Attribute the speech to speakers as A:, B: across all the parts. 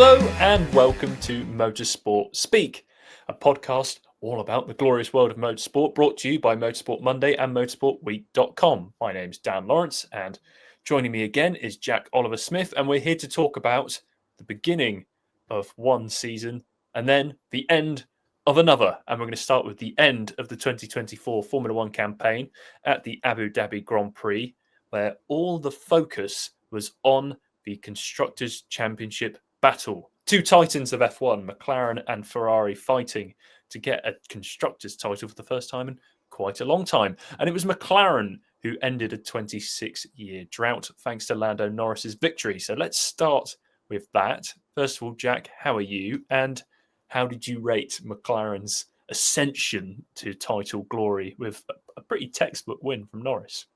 A: Hello and welcome to Motorsport Speak, a podcast all about the glorious world of motorsport, brought to you by Motorsport Monday and MotorsportWeek.com. My name's Dan Lawrence, and joining me again is Jack Oliver Smith, and we're here to talk about the beginning of one season and then the end of another. And we're going to start with the end of the 2024 Formula One campaign at the Abu Dhabi Grand Prix, where all the focus was on the Constructors' Championship battle. Two titans of F1, McLaren and Ferrari, fighting to get a Constructors' title for the first time in quite a long time. And it was McLaren who ended a 26-year drought thanks to Lando Norris's victory. So let's start with that. First of all, Jack, how are you? And how did you rate McLaren's ascension to title glory with a pretty textbook win from Norris?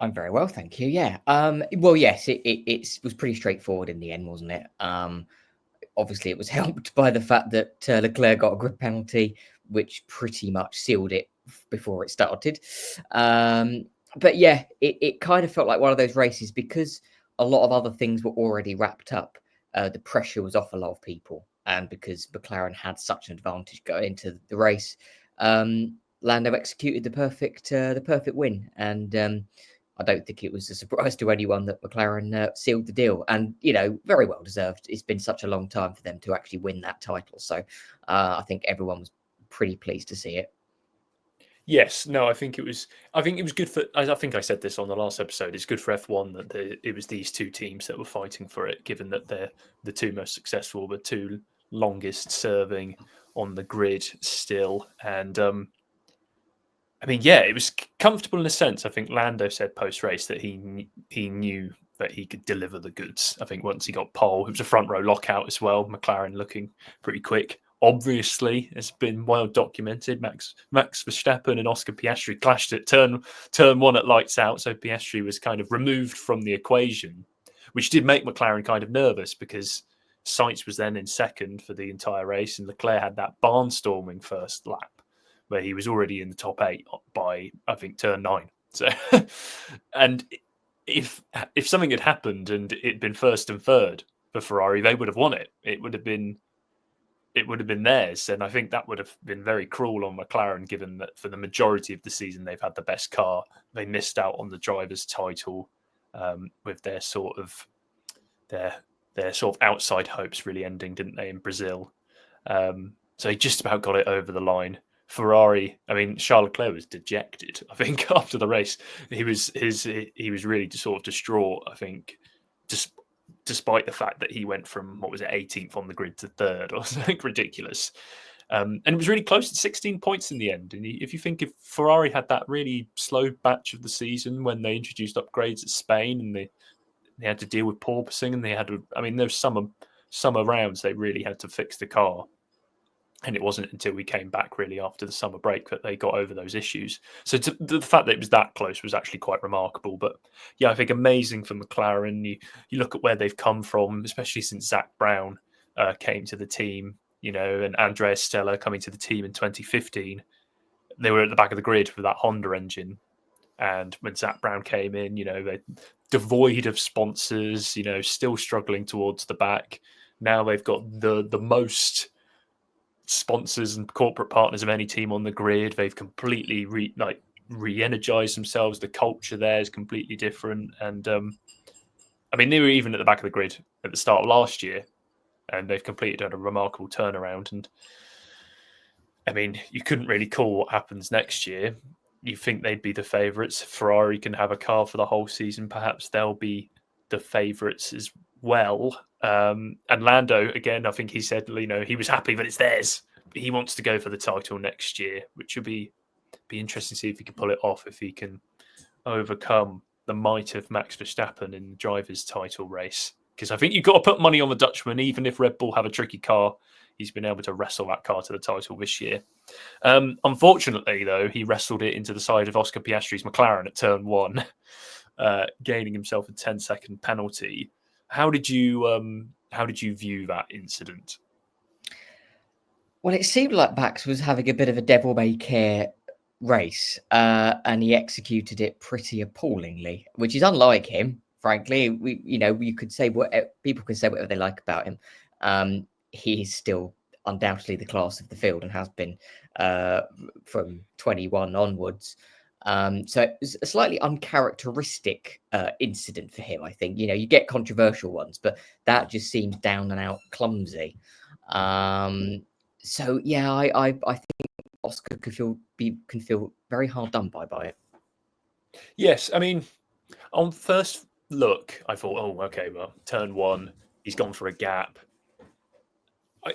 B: I'm very well, thank you. Yeah. Well, yes, it was pretty straightforward in the end, wasn't it? Obviously, it was helped by the fact that Leclerc got a grid penalty, which pretty much sealed it before it started. But yeah, it kind of felt like one of those races because a lot of other things were already wrapped up. The pressure was off a lot of people, and because McLaren had such an advantage going into the race, Lando executed the perfect win, and I don't think it was a surprise to anyone that McLaren sealed the deal, and very well deserved. It's been such a long time for them to actually win that title, so I think everyone was pretty pleased to see it.
A: Yes, no, I think it was good for. I think I said this on the last episode. It's good for F1 that it was these two teams that were fighting for it, given that they're the two most successful, the two longest serving on the grid still, and it was comfortable in a sense. I think Lando said post-race that he knew that he could deliver the goods. I think once he got pole, it was a front row lockout as well. McLaren looking pretty quick. Obviously, it's been well documented. Max Verstappen and Oscar Piastri clashed at turn one at lights out. So Piastri was kind of removed from the equation, which did make McLaren kind of nervous because Sainz was then in second for the entire race, and Leclerc had that barnstorming first lap, where he was already in the top 8 by, I think, turn 9. So, and if something had happened and it'd been first and third for Ferrari, they would have won it. It would have been theirs. And I think that would have been very cruel on McLaren, given that for the majority of the season, they've had the best car. They missed out on the driver's title with their sort of outside hopes really ending, didn't they, in Brazil? So he just about got it over the line. Ferrari, Charles Leclerc was dejected. I think after the race, he was really sort of distraught. I think, just despite the fact that he went from 18th on the grid to third or something ridiculous, and it was really close to 16 points in the end. And if Ferrari had that really slow batch of the season when they introduced upgrades at Spain and they had to deal with porpoising, and they had there's summer rounds they really had to fix the car. And it wasn't until we came back really after the summer break that they got over those issues. So the fact that it was that close was actually quite remarkable. But yeah, I think amazing for McLaren. You look at where they've come from, especially since Zach Brown came to the team, and Andrea Stella coming to the team in 2015. They were at the back of the grid with that Honda engine. And when Zach Brown came in, they're devoid of sponsors, still struggling towards the back. Now they've got the most sponsors and corporate partners of any team on the grid. They've completely re-energized themselves. The culture there is completely different, and they were even at the back of the grid at the start of last year, and they've completed a remarkable turnaround. And you couldn't really call what happens next year. You think they'd be the favourites. Ferrari can have a car for the whole season. Perhaps they'll be the favourites as well. And Lando, again, I think he said, he was happy that it's theirs. He wants to go for the title next year, which would be interesting to see if he can pull it off, if he can overcome the might of Max Verstappen in the driver's title race. Because I think you've got to put money on the Dutchman, even if Red Bull have a tricky car. He's been able to wrestle that car to the title this year. Unfortunately, though, he wrestled it into the side of Oscar Piastri's McLaren at turn 1, gaining himself a 10-second penalty. How did you view that incident?
B: Well, it seemed like Max was having a bit of a devil-may-care race, and he executed it pretty appallingly, which is unlike him. Frankly, you could say people can say whatever they like about him. he is still undoubtedly the class of the field and has been from 21 onwards. So it was a slightly uncharacteristic incident for him, I think. You get controversial ones, but that just seems down and out clumsy. So yeah, I think Oscar can feel very hard done by it.
A: Yes, I mean, on first look, I thought, oh, okay, well, turn one, he's gone for a gap.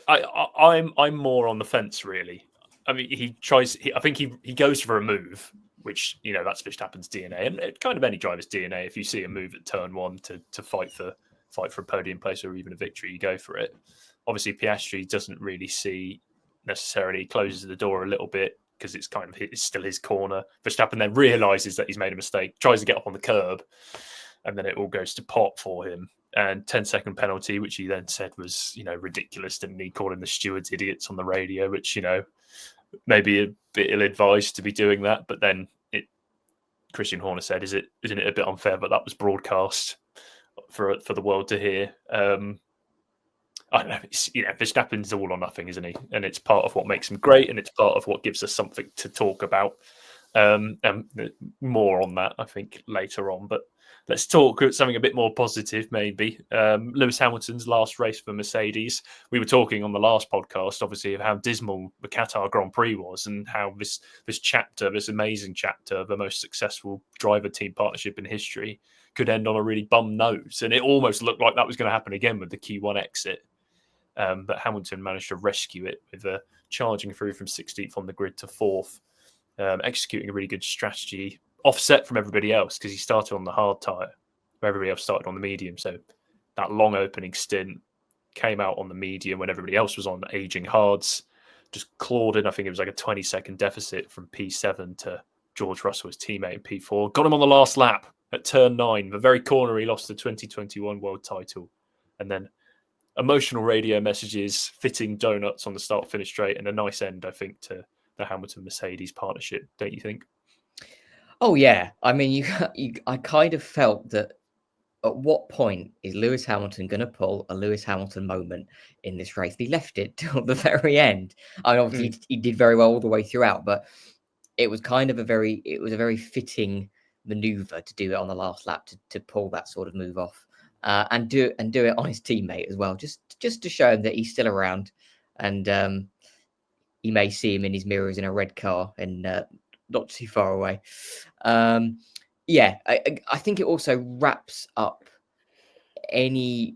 A: I'm more on the fence, really. I mean, he tries. I think he goes for a move, which that's Verstappen's DNA, and kind of any driver's DNA. If you see a move at turn one to fight for a podium place or even a victory, you go for it. Obviously, Piastri doesn't really see necessarily, closes the door a little bit because it's still his corner. Verstappen then realizes that he's made a mistake, tries to get up on the curb, and then it all goes to pot for him. And 10-second penalty, which he then said was, ridiculous, didn't he? Calling the stewards idiots on the radio, which, maybe a bit ill-advised to be doing that. But then Christian Horner said, isn't it a bit unfair? But that was broadcast for the world to hear. I don't know. Verstappen's all or nothing, isn't he? And it's part of what makes him great, and it's part of what gives us something to talk about. And more on that, I think, later on. But let's talk something a bit more positive, maybe. Lewis Hamilton's last race for Mercedes. We were talking on the last podcast, obviously, of how dismal the Qatar Grand Prix was and how this amazing chapter of the most successful driver-team partnership in history could end on a really bum note. And it almost looked like that was going to happen again with the Q1 exit. But Hamilton managed to rescue it with charging through from 16th on the grid to 4th, executing a really good strategy, offset from everybody else because he started on the hard tyre, where everybody else started on the medium. So that long opening stint came out on the medium when everybody else was on the aging hards, just clawed in. I think it was like a 20-second deficit from P7 to George Russell, his teammate in P4. Got him on the last lap at turn 9, the very corner he lost the 2021 world title. And then emotional radio messages, fitting donuts on the start-finish straight, and a nice end, I think, to the Hamilton-Mercedes partnership, don't you think?
B: Oh yeah, I mean, I kind of felt that. At what point is Lewis Hamilton going to pull a Lewis Hamilton moment in this race? He left it till the very end. I mean, obviously he did very well all the way throughout, but it was kind of a very fitting maneuver to do it on the last lap to pull that sort of move off, and do it on his teammate as well, just to show him that he's still around, and you may see him in his mirrors in a red car and not too far away. Yeah, I think it also wraps up any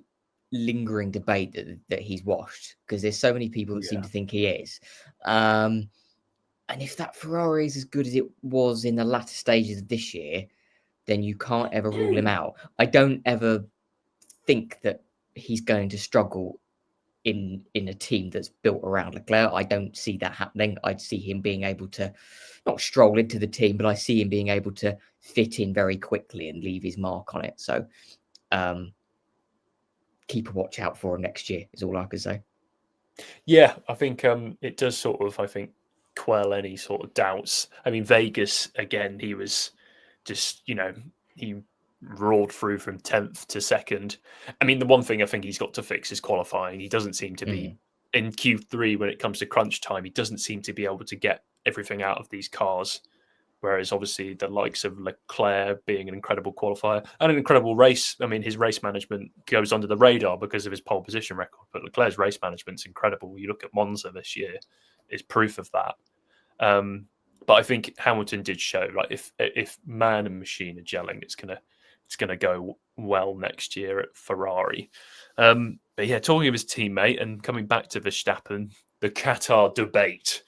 B: lingering debate that he's washed, because there's so many people that seem to think he is. And if that Ferrari is as good as it was in the latter stages of this year, then you can't ever rule him out. I don't ever think that he's going to struggle in a team that's built around Leclerc. I don't see that happening. I'd see him being able to not stroll into the team, but I see him being able to fit in very quickly and leave his mark on it. So keep a watch out for him next year is all I can say.
A: Yeah, I think it does sort of, quell any sort of doubts. I mean, Vegas, again, he was just, he roared through from 10th to 2nd. I mean, the one thing I think he's got to fix is qualifying. He doesn't seem to be, in Q3, when it comes to crunch time, he doesn't seem to be able to get everything out of these cars. Whereas obviously the likes of Leclerc being an incredible qualifier and an incredible race. I mean, his race management goes under the radar because of his pole position record, but Leclerc's race management's incredible. You look at Monza this year, it's proof of that. But I think Hamilton did show, if man and machine are gelling, it's gonna go well next year at Ferrari. But yeah, talking of his teammate and coming back to Verstappen, the Qatar debate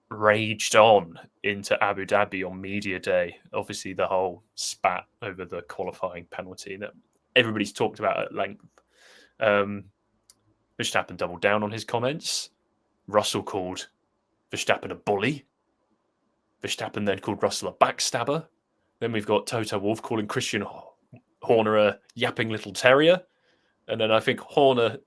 A: raged on into Abu Dhabi on media day. Obviously, the whole spat over the qualifying penalty that everybody's talked about at length. Verstappen doubled down on his comments. Russell called Verstappen a bully. Verstappen then called Russell a backstabber. Then we've got Toto Wolff calling Christian Horner a yapping little terrier. And then I think Horner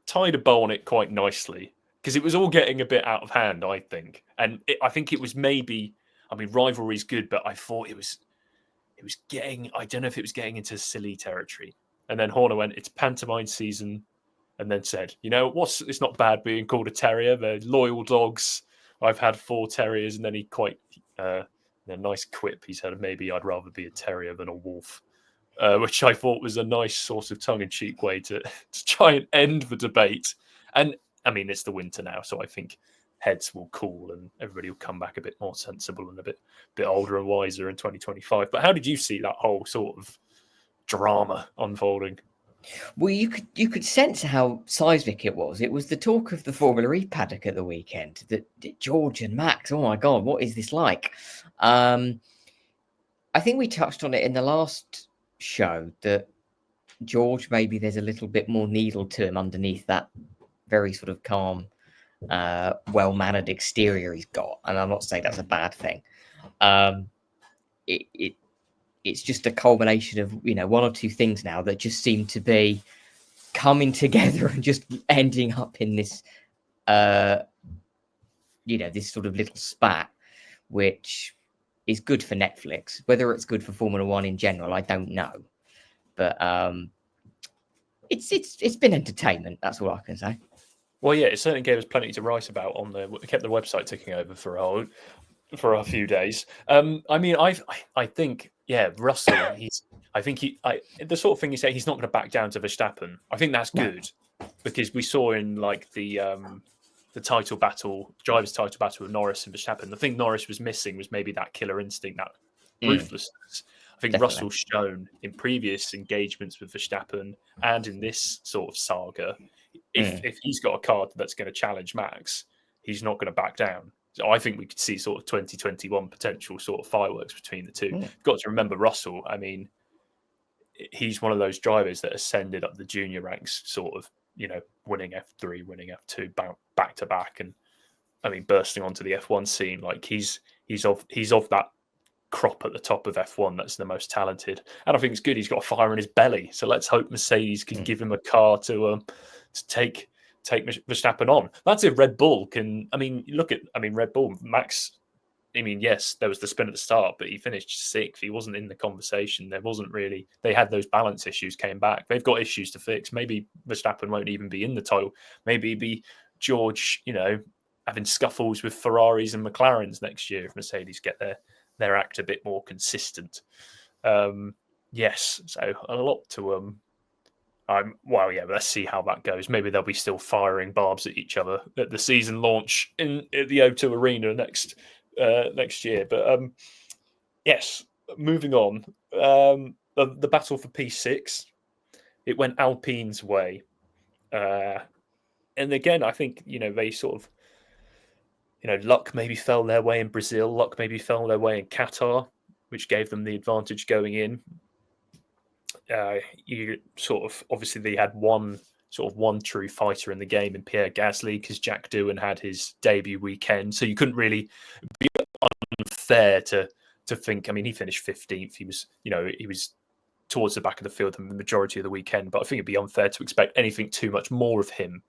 A: tied a bow on it quite nicely, because it was all getting a bit out of hand, I think. And I think it was maybe, rivalry is good, but I thought it was getting, I don't know if it was getting into silly territory. And then Horner went, it's pantomime season. and then said, it's not bad being called a terrier. They're loyal dogs. I've had 4 terriers, and then he a nice quip. He said, maybe I'd rather be a terrier than a wolf, which I thought was a nice sort of tongue-in-cheek way to try and end the debate. And I mean, it's the winter now, so I think heads will cool and everybody will come back a bit more sensible and a bit older and wiser in 2025. But how did you see that whole sort of drama unfolding?
B: Well, you could sense how seismic it was. It was the talk of the Formula E paddock at the weekend. That George and Max, oh my God, what is this like? I think we touched on it in the last show that George, maybe there's a little bit more needle to him underneath that very sort of calm, well-mannered exterior he's got. And I'm not saying that's a bad thing. It's just a culmination of, one or two things now that just seem to be coming together and just ending up in this, this sort of little spat, which is good for Netflix. Whether it's good for Formula One in general, I don't know. But it's been entertainment. That's all I can say.
A: Well, yeah, it certainly gave us plenty to write about it kept the website ticking over for a few days. I think, Russell, the sort of thing you say, he's not going to back down to Verstappen. I think that's good because we saw in like the title battle, drivers' title battle with Norris and Verstappen. The thing Norris was missing was maybe that killer instinct, that ruthlessness. I think
B: Definitely.
A: Russell's shown in previous engagements with Verstappen and in this sort of saga, if he's got a card that's going to challenge Max, he's not going to back down. So I think we could see sort of 2021 potential sort of fireworks between the two. You've got to remember Russell. I mean, he's one of those drivers that ascended up the junior ranks, sort of, winning F3, winning F2 back to back, and I mean, bursting onto the F1 scene. Like he's of that crop at the top of F1 that's the most talented, and I think it's good he's got a fire in his belly. So let's hope Mercedes can give him a car to take Verstappen on. That's if Red Bull can. Red Bull, Max. I mean, yes, there was the spin at the start, but he finished 6th. He wasn't in the conversation. There wasn't really. They had those balance issues, came back. They've got issues to fix. Maybe Verstappen won't even be in the title. Maybe it'd be George, having scuffles with Ferraris and McLarens next year if Mercedes get their act a bit more consistent. Yes, so a lot to let's see how that goes. Maybe they'll be still firing barbs at each other at the season launch at the O2 Arena next year. But yes, moving on. The battle for P6, it went Alpine's way, and again, I think they sort of. Luck maybe fell their way in Brazil. Luck maybe fell their way in Qatar, which gave them the advantage going in. Obviously they had one true fighter in the game in Pierre Gasly because Jack Doohan had his debut weekend, so you couldn't really be unfair to think. I mean, he finished 15th. He was towards the back of the field the majority of the weekend, but I think it'd be unfair to expect anything too much more of him,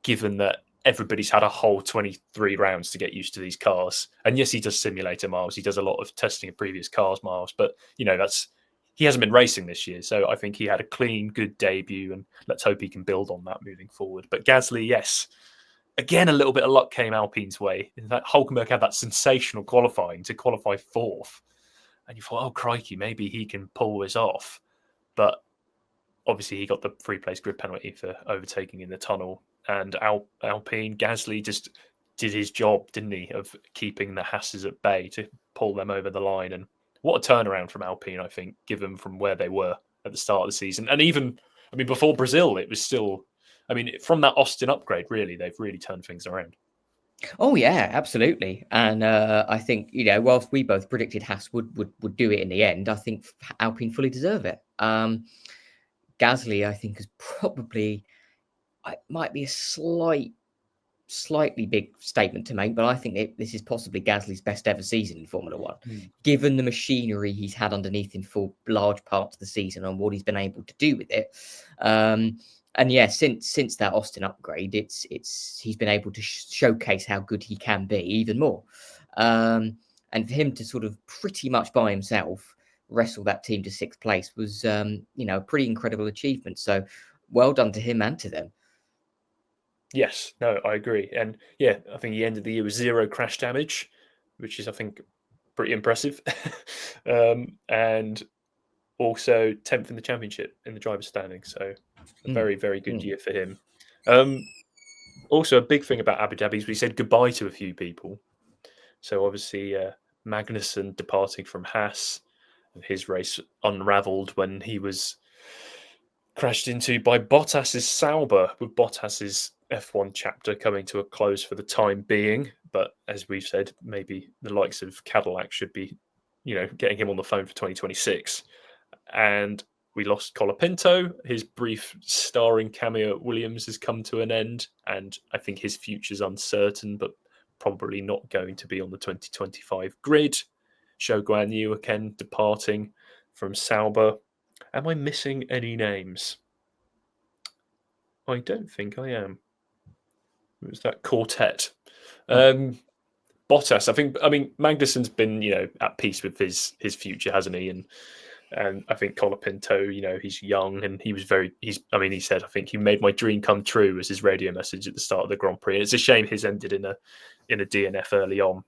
A: given that everybody's had a whole 23 rounds to get used to these cars. And yes, he does simulator miles. He does a lot of testing of previous cars miles, but he hasn't been racing this year. So I think he had a clean, good debut, and let's hope he can build on that moving forward. But Gasly, yes, again, a little bit of luck came Alpine's way. In fact, Hulkenberg had that sensational qualifying to qualify 4th. And you thought, oh, crikey, maybe he can pull this off. But obviously he got the free place grid penalty for overtaking in the tunnel. And Alpine, Gasly just did his job, didn't he, of keeping the Hasses at bay to pull them over the line. And what a turnaround from Alpine, I think, given from where they were at the start of the season. And even, before Brazil, it was still, from that Austin upgrade, really, they've really turned things around.
B: Oh, yeah, absolutely. And I think, whilst we both predicted Haas would do it in the end, I think Alpine fully deserve it. Gasly, I think, is probably... It might be a slightly big statement to make, but I think this is possibly Gasly's best ever season in Formula One, given the machinery he's had underneath him for large parts of the season and what he's been able to do with it. And yeah, since that Austin upgrade, he's been able to showcase how good he can be even more. And for him to sort of pretty much by himself wrestle that team to 6th place was, a pretty incredible achievement. So well done to him and to them.
A: Yes, no, I agree. And yeah, I think he ended the year with 0 crash damage, which is, I think, pretty impressive. And also 10th in the championship in the driver's standing. So a
B: Mm,
A: very, very good
B: mm,
A: year for him. Also, a big thing about Abu Dhabi is we said goodbye to a few people. So obviously, Magnussen departing from Haas, and his race unravelled when he was crashed into by Bottas's Sauber, with Bottas's F1 chapter coming to a close for the time being. But as we've said, maybe the likes of Cadillac should be, getting him on the phone for 2026. And we lost Colapinto. His brief starring cameo at Williams has come to an end, and I think his future's uncertain, but probably not going to be on the 2025 grid. Shoguan Yu again departing from Sauber. Am I missing any names? I don't think I am. It was that quartet.
B: mm.
A: Bottas, Magnussen's been, at peace with his future, hasn't he? And I think Colapinto, he's young and he said, I think he made my dream come true, was his radio message at the start of the Grand Prix. And it's a shame his ended in a DNF early on.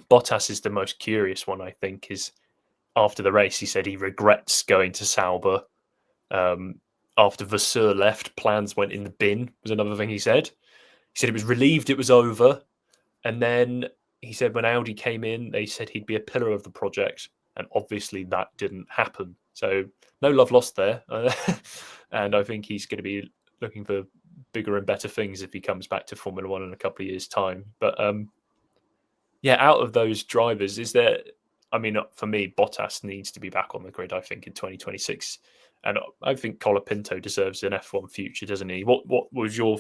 A: Bottas is the most curious one, I think, is after the race, he said he regrets going to Sauber. After Vasseur left, plans went in the bin, was another thing he said. He said he was relieved it was over. And then he said when Audi came in, they said he'd be a pillar of the project. And obviously that didn't happen. So no love lost there. And I think he's going to be looking for bigger and better things if he comes back to Formula One in a couple of years' time. But out of those drivers, for me, Bottas needs to be back on the grid, I think, in 2026. And I think Colapinto deserves an F1 future, doesn't he? What was your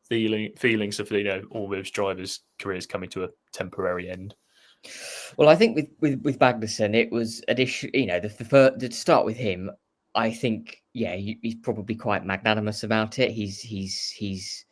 A: feelings of all those drivers' careers coming to a temporary end?
B: Well, I think with Magnussen, it was an issue. To start with him, I think he's probably quite magnanimous about it. He's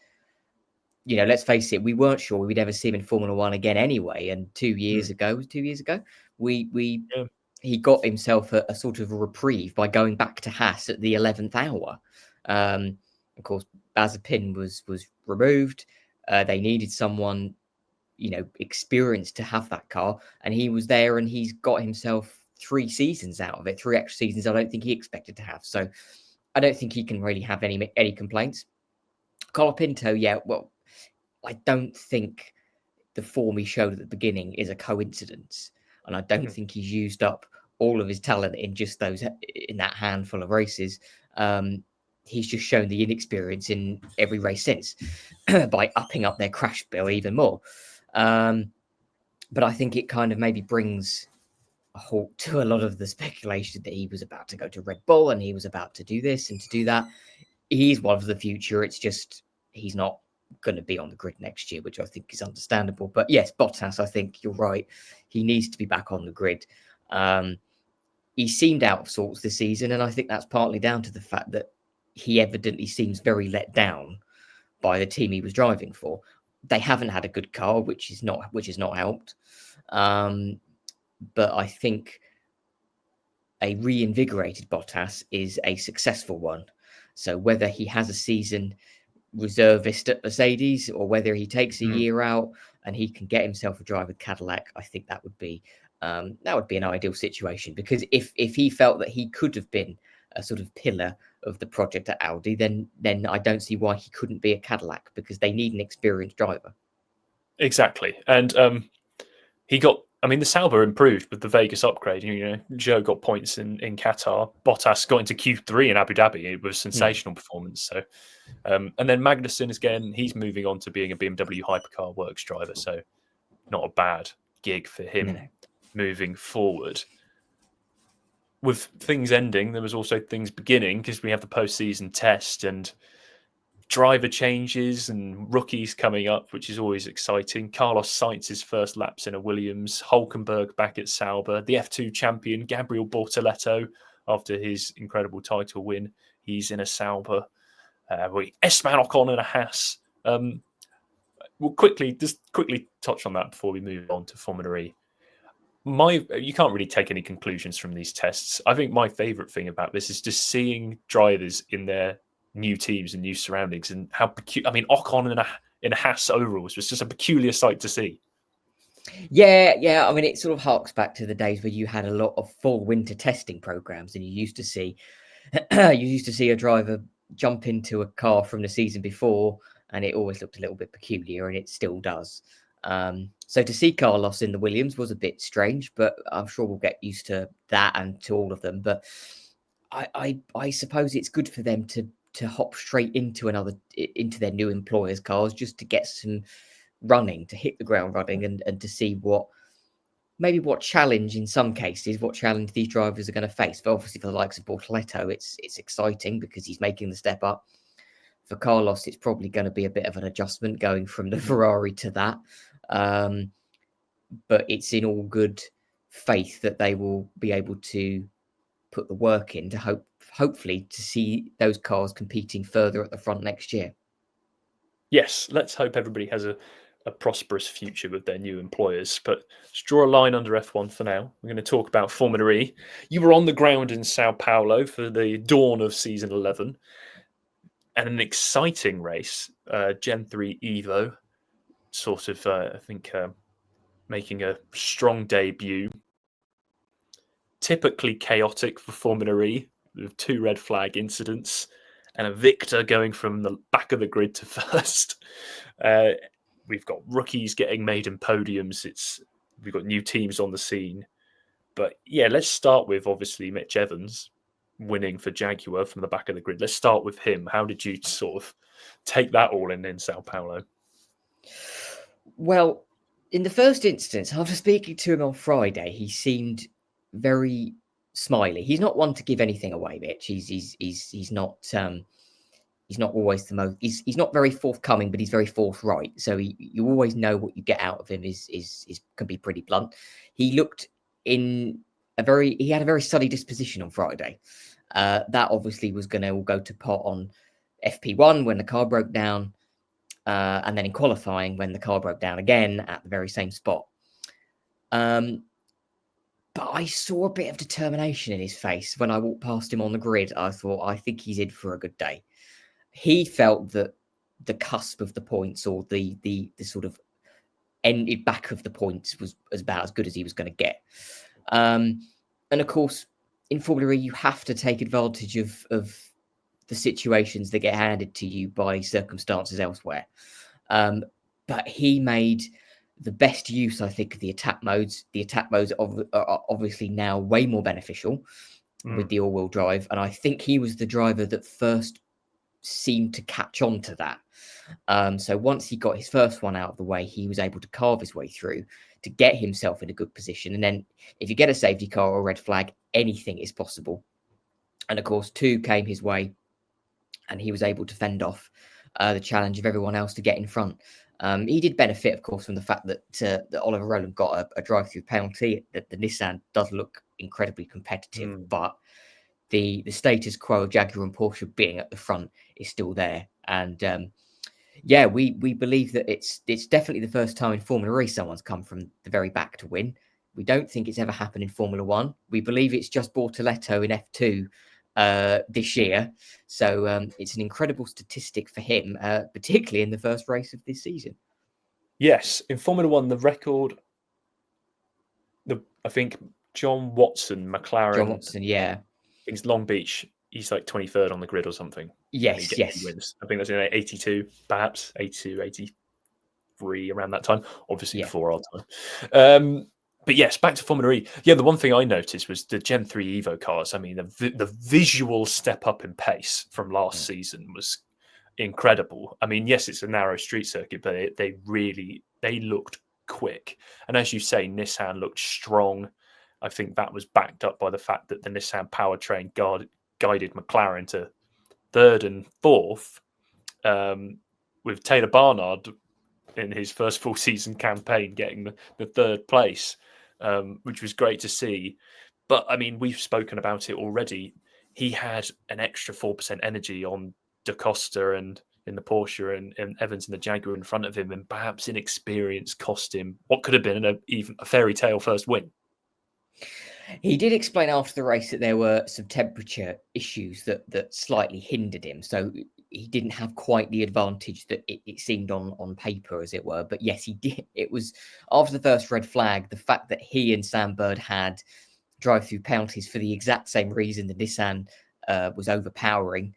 B: let's face it, we weren't sure we'd ever see him in Formula One again anyway. And 2 years ago,
A: Yeah.
B: he got himself a sort of a reprieve by going back to Haas at the 11th hour. Of course, Mazepin was removed. They needed someone, experienced to have that car, and he was there, and he's got himself 3 seasons out of it, 3 extra seasons I don't think he expected to have. So I don't think he can really have any complaints. Colapinto, I don't think the form he showed at the beginning is a coincidence, and I don't think he's used up all of his talent in just in that handful of races. He's just shown the inexperience in every race since by upping up their crash bill even more. But I think it kind of maybe brings a halt to a lot of the speculation that he was about to go to Red Bull and he was about to do this and to do that. He's one for the future. It's just he's not going to be on the grid next year, which I think is understandable. But yes, Bottas, I think you're right. He needs to be back on the grid. He seemed out of sorts this season, and I think that's partly down to the fact that he evidently seems very let down by the team he was driving for. They haven't had a good car, which has not helped. But I think a reinvigorated Bottas is a successful one. So whether he has a season reservist at Mercedes or whether he takes a year out and he can get himself a drive with Cadillac, I think that would be an ideal situation. Because if he felt that he could have been a sort of pillar of the project at Audi, then I don't see why he couldn't be a Cadillac, because they need an experienced driver.
A: Exactly. And the Sauber improved with the Vegas upgrade. Joe got points in Qatar. Bottas got into Q3 in Abu Dhabi. It was a sensational performance. So, and then Magnussen, again, he's moving on to being a BMW hypercar works driver. So not a bad gig for him moving forward. With things ending, there was also things beginning, because we have the post-season test and driver changes and rookies coming up, which is always exciting. Carlos Sainz's first laps in a Williams, Hulkenberg back at Sauber, the F2 champion Gabriel Bortoleto, after his incredible title win, he's in a Sauber. Esteban Ocon in a Haas. We'll quickly touch on that before we move on to Formula E. You can't really take any conclusions from these tests. I think my favourite thing about this is just seeing drivers in their new teams and new surroundings, and how Ocon in a Haas overalls was just a peculiar sight to see.
B: Yeah. I mean, it sort of harks back to the days where you had a lot of full winter testing programs, and you used to see a driver jump into a car from the season before, and it always looked a little bit peculiar, and it still does. So to see Carlos in the Williams was a bit strange, but I'm sure we'll get used to that and to all of them. But I suppose it's good for them to hop straight into their new employers' cars, just to get some running, to hit the ground running, and to see what challenge in some cases, what challenge these drivers are going to face. But obviously for the likes of Bortoleto, it's exciting because he's making the step up. For Carlos, it's probably going to be a bit of an adjustment going from the Ferrari to that. But it's in all good faith that they will be able to put the work in to hopefully to see those cars competing further at the front next year.
A: Yes, let's hope everybody has a prosperous future with their new employers. But let's draw a line under F1 for now. We're going to talk about Formula E. You were on the ground in Sao Paulo for the dawn of season 11, and an exciting race, Gen 3 Evo, sort of, I think, making a strong debut. Typically chaotic for Formula E, with 2 red flag incidents, and a victor going from the back of the grid to first. We've got rookies getting maiden podiums. We've got new teams on the scene. But yeah, let's start with obviously Mitch Evans winning for Jaguar from the back of the grid. Let's start with him. How did you sort of take that all in Sao Paulo?
B: Well, in the first instance, after speaking to him on Friday, he seemed very smiley. He's not one to give anything away, Mitch. He's not always the most. He's not very forthcoming, but he's very forthright. So you always know what you get out of him is can be pretty blunt. He looked he had a very sunny disposition on Friday. That obviously was going to all go to pot on FP1 when the car broke down, and then in qualifying when the car broke down again at the very same spot. But I saw a bit of determination in his face when I walked past him on the grid. I thought, I think he's in for a good day. He felt that the cusp of the points, or the sort of ended back of the points, was about as good as he was going to get. And of course, in Formula E, you have to take advantage of the situations that get handed to you by circumstances elsewhere. But he made the best use, I think, of the attack modes. The attack modes are obviously now way more beneficial with the all-wheel drive. And I think he was the driver that first seemed to catch on to that. So once he got his first one out of the way, he was able to carve his way through to get himself in a good position. And then if you get a safety car or a red flag, anything is possible. And of course, 2 came his way, and he was able to fend off the challenge of everyone else to get in front. He did benefit, of course, from the fact that Oliver Rowland got a drive-through penalty. That the Nissan does look incredibly competitive, but the status quo of Jaguar and Porsche being at the front is still there. And we believe that it's definitely the first time in Formula E someone's come from the very back to win. We don't think it's ever happened in Formula 1. We believe it's just Bortoleto in F2 this year. So it's an incredible statistic for him, particularly in the first race of this season.
A: Yes, in Formula 1, the record, I think John Watson, McLaren.
B: John Watson, yeah.
A: I think it's Long Beach. He's like 23rd on the grid or something.
B: Yes.
A: He wins. I think that's in 82, perhaps 82, 83, around that time. Obviously before our time. But yes, back to Formula E. Yeah, the one thing I noticed was the Gen 3 Evo cars. I mean, the visual step up in pace from last season was incredible. I mean, yes, it's a narrow street circuit, but they looked quick. And as you say, Nissan looked strong. I think that was backed up by the fact that the Nissan powertrain guided McLaren to 3rd and 4th, with Taylor Barnard in his first full season campaign getting the 3rd place, which was great to see. But I mean, we've spoken about it already. He had an extra 4% energy on Da Costa and in the Porsche and Evans in the Jaguar in front of him, and perhaps inexperience cost him what could have been even a fairy tale first win.
B: He did explain after the race that there were some temperature issues that slightly hindered him. So he didn't have quite the advantage that it seemed on paper, as it were. But yes, he did. It was after the first red flag, the fact that he and Sam Bird had drive-through penalties for the exact same reason the Nissan was overpowering.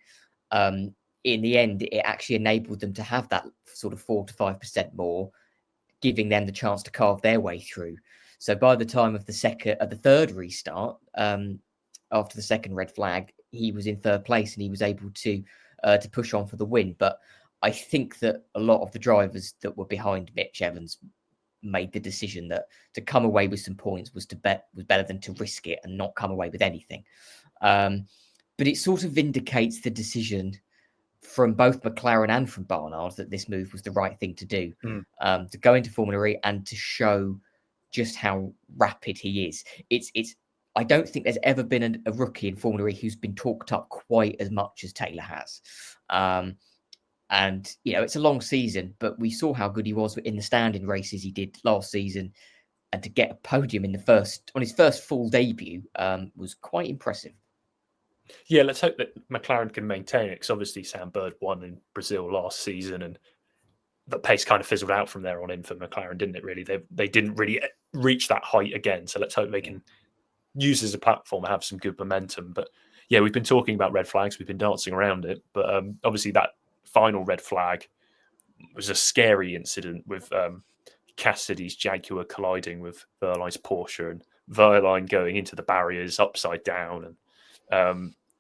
B: In the end, it actually enabled them to have that sort of 4 to 5% more, giving them the chance to carve their way through. So by the time of the third restart, after the second red flag, he was in third place and he was able to push on for the win. But I think that a lot of the drivers that were behind Mitch Evans made the decision that to come away with some points was better than to risk it and not come away with anything. But it sort of vindicates the decision from both McLaren and from Barnard that this move was the right thing to do, to go into Formula E and to show just how rapid he is. I don't think there's ever been a rookie in Formula E who's been talked up quite as much as Taylor has. And, it's a long season, but we saw how good he was in the standing races he did last season. And to get a podium on his first full debut was quite impressive.
A: Yeah, let's hope that McLaren can maintain it, because obviously Sam Bird won in Brazil last season, and the pace kind of fizzled out from there on in for McLaren, didn't it, really? They didn't really reach that height again, so let's hope they can use it as a platform and have some good momentum. But yeah, we've been talking about red flags, we've been dancing around it, but obviously that final red flag was a scary incident with Cassidy's Jaguar colliding with Verline's Porsche, and Verline going into the barriers upside down, and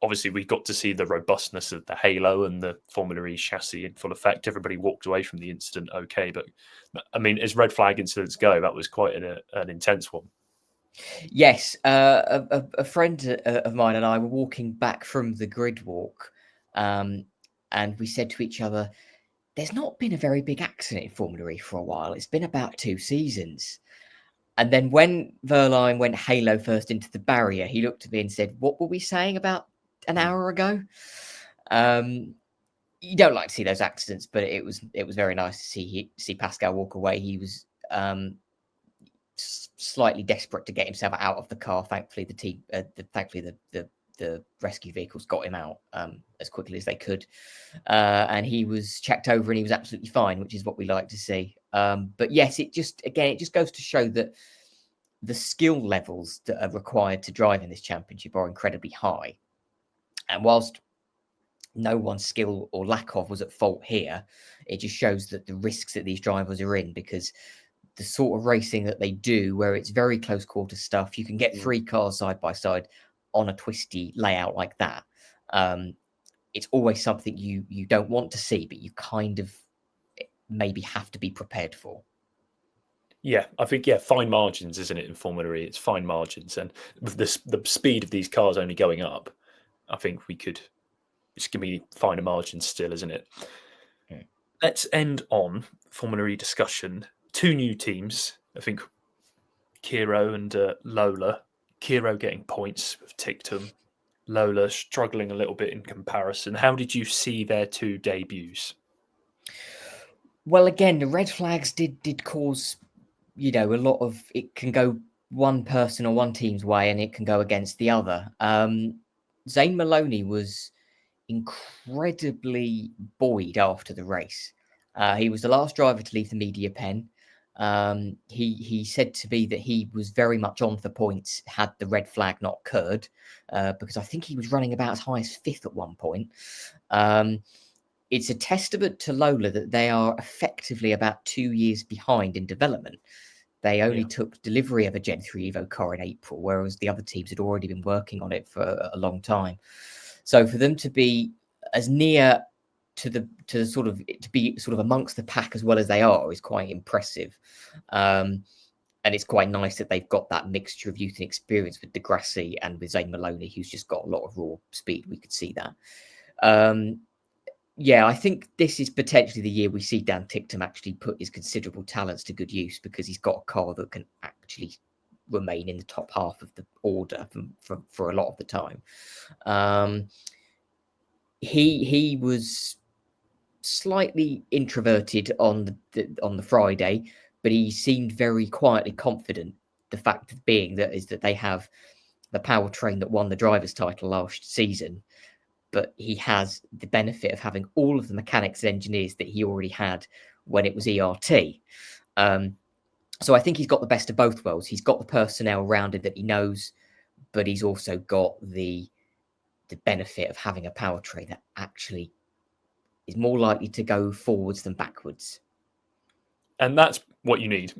A: obviously we got to see the robustness of the Halo and the Formula E chassis in full effect. Everybody walked away from the incident okay, but I mean, as red flag incidents go, that was quite an intense one.
B: Yes, a friend of mine and I were walking back from the grid walk, and we said to each other, there's not been a very big accident in Formula E for a while. It's been about 2 seasons. And then when Verline went Halo first into the barrier, he looked at me and said, what were we saying about an hour ago? You don't like to see those accidents, but it was very nice to see Pascal walk away. He was slightly desperate to get himself out of the car. Thankfully, the rescue vehicles got him out as quickly as they could, and he was checked over and he was absolutely fine, which is what we like to see. But yes, it just goes to show that the skill levels that are required to drive in this championship are incredibly high. And whilst no one's skill or lack of was at fault here, it just shows that the risks that these drivers are in, because the sort of racing that they do, where it's very close quarter stuff, you can get 3 cars side by side on a twisty layout like that. It's always something you don't want to see, but you kind of maybe have to be prepared for.
A: Yeah, I think, fine margins, isn't it, in Formula E? It's fine margins. And with the speed of these cars only going up, I think it's going to be finer margins still, isn't it?
B: Yeah.
A: Let's end on Formula E discussion. 2 new teams, I think, Kiro and Lola. Kiro getting points with Tictum. Lola struggling a little bit in comparison. How did you see their 2 debuts?
B: Well, again, the red flags did cause, a lot of, it can go one person or one team's way and it can go against the other. Zane Maloney was incredibly buoyed after the race. He was the last driver to leave the media pen. He said to me that he was very much on for points had the red flag not occurred, because I think he was running about as high as 5th at one point. It's a testament to Lola that they are effectively about 2 years behind in development. They only took delivery of a Gen 3 Evo car in April, whereas the other teams had already been working on it for a long time. So for them to be as near to be amongst the pack as well as they are is quite impressive. And it's quite nice that they've got that mixture of youth and experience with Degrassi and with Zane Maloney, who's just got a lot of raw speed. We could see that. I think this is potentially the year we see Dan Tictum actually put his considerable talents to good use, because he's got a car that can actually remain in the top half of the order for a lot of the time. He was slightly introverted on the Friday, but he seemed very quietly confident. The fact being that they have the powertrain that won the driver's title last season, but he has the benefit of having all of the mechanics and engineers that he already had when it was ERT. So I think he's got the best of both worlds. He's got the personnel around him that he knows, but he's also got the benefit of having a powertrain that actually is more likely to go forwards than backwards.
A: And that's what you need,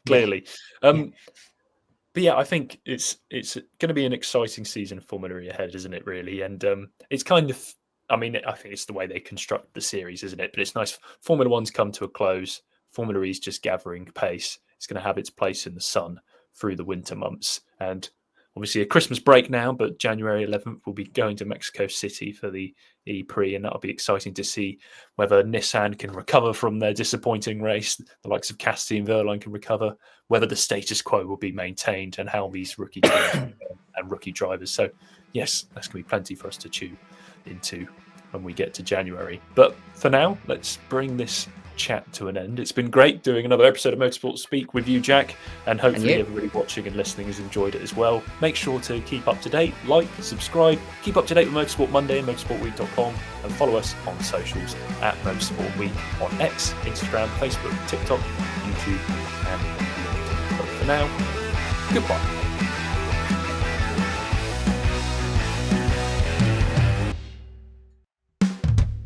A: clearly. But yeah, I think it's going to be an exciting season of Formula E ahead, isn't it, really? And it's kind of, I think it's the way they construct the series, isn't it? But it's nice. Formula One's come to a close. Formula E's just gathering pace. It's going to have its place in the sun through the winter months. And obviously a Christmas break now, but January 11th we'll be going to Mexico City for the E Prix, and that'll be exciting to see whether Nissan can recover from their disappointing race, the likes of Cassidy and Verline can recover, whether the status quo will be maintained, and how these rookie teams and rookie drivers. So yes, that's going to be plenty for us to chew into when we get to January. But for now, let's bring this chat to an end. It's been great doing another episode of Motorsport Speak with you, Jack, and hopefully everybody watching and listening has enjoyed it as well. Make sure to keep up to date, like, subscribe, keep up to date with Motorsport Monday and motorsportweek.com, and follow us on socials at Motorsport Week on X, Instagram, Facebook, TikTok, YouTube, and beyond. But for now, goodbye.